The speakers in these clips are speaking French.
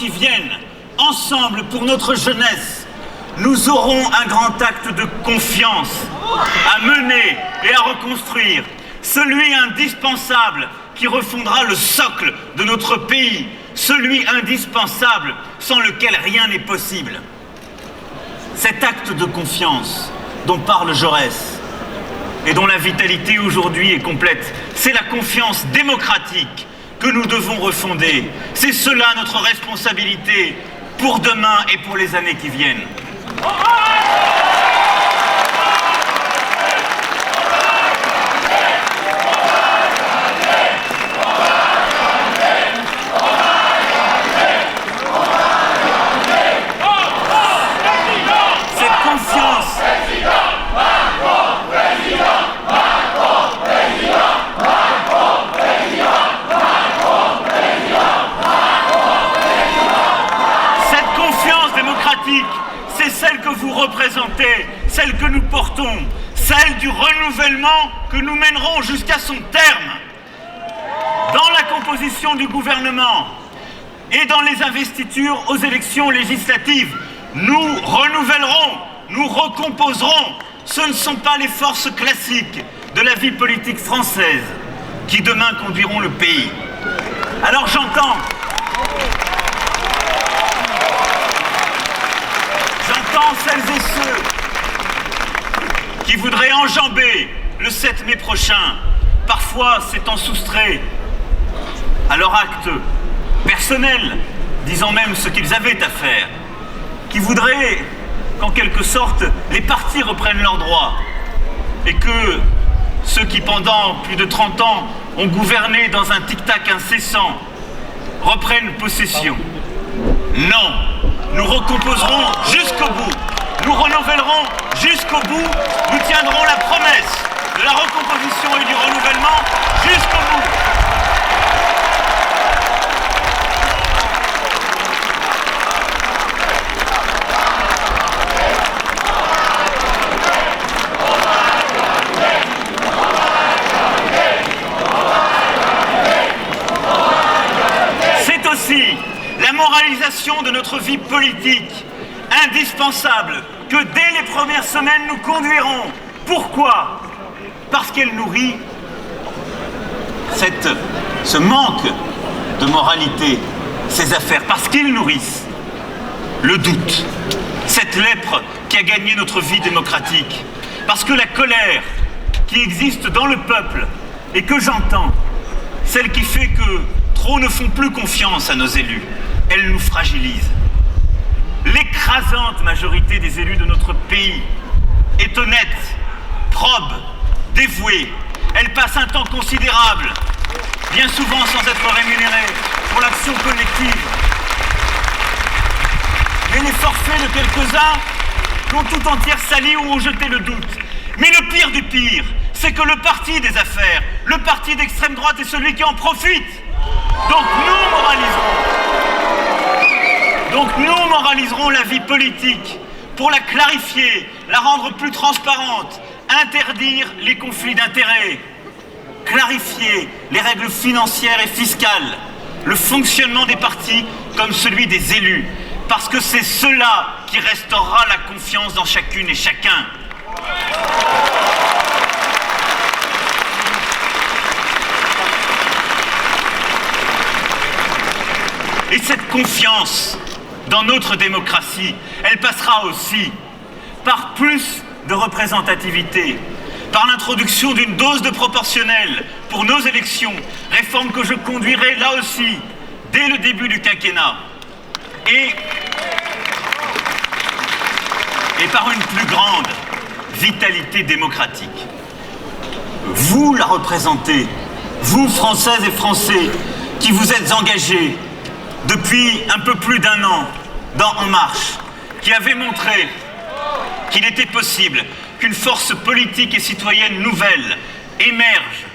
qui viennent, ensemble pour notre jeunesse, nous aurons un grand acte de confiance à mener et à reconstruire, celui indispensable qui refondera le socle de notre pays, celui indispensable sans lequel rien n'est possible. Cet acte de confiance dont parle Jaurès et dont la vitalité aujourd'hui est complète, c'est la confiance démocratique que nous devons refonder. C'est cela notre responsabilité pour demain et pour les années qui viennent. C'est celle que vous représentez, celle que nous portons, celle du renouvellement que nous mènerons jusqu'à son terme. Dans la composition du gouvernement et dans les investitures aux élections législatives, nous renouvellerons, nous recomposerons. Ce ne sont pas les forces classiques de la vie politique française qui demain conduiront le pays. Alors j'entends celles et ceux qui voudraient enjamber le 7 mai prochain, parfois s'étant soustraits à leur acte personnel, disant même ce qu'ils avaient à faire, qui voudraient qu'en quelque sorte les partis reprennent leurs droits et que ceux qui pendant plus de 30 ans ont gouverné dans un tic-tac incessant reprennent possession. Non, nous recomposerons jusqu'au bout. Nous renouvellerons jusqu'au bout. Nous tiendrons la promesse de la recomposition et du renouvellement jusqu'au bout. C'est aussi la moralisation de notre vie politique, indispensable, que dès les premières semaines nous conduirons. Pourquoi ? Parce qu'elle nourrit ce manque de moralité, ces affaires, parce qu'ils nourrissent le doute, cette lèpre qui a gagné notre vie démocratique, parce que la colère qui existe dans le peuple et que j'entends, celle qui fait que trop ne font plus confiance à nos élus, elle nous fragilise. L'écrasante majorité des élus de notre pays est honnête, probe, dévouée. Elle passe un temps considérable, bien souvent sans être rémunérée, pour l'action collective. Mais les forfaits de quelques-uns l'ont tout entière sali ou ont jeté le doute. Mais le pire du pire, c'est que le parti des affaires, le parti d'extrême droite est celui qui en profite. Donc nous moraliserons la vie politique pour la clarifier, la rendre plus transparente, interdire les conflits d'intérêts, clarifier les règles financières et fiscales, le fonctionnement des partis comme celui des élus, parce que c'est cela qui restaurera la confiance dans chacune et chacun. Et cette confiance dans notre démocratie, elle passera aussi par plus de représentativité, par l'introduction d'une dose de proportionnelle pour nos élections, réforme que je conduirai là aussi dès le début du quinquennat, et par une plus grande vitalité démocratique. Vous la représentez, vous Françaises et Français, qui vous êtes engagés depuis un peu plus d'1 an dans En Marche, qui avez montré qu'il était possible qu'une force politique et citoyenne nouvelle émerge,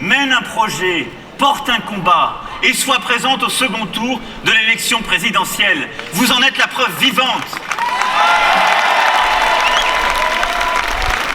mène un projet, porte un combat et soit présente au second tour de l'élection présidentielle. Vous en êtes la preuve vivante.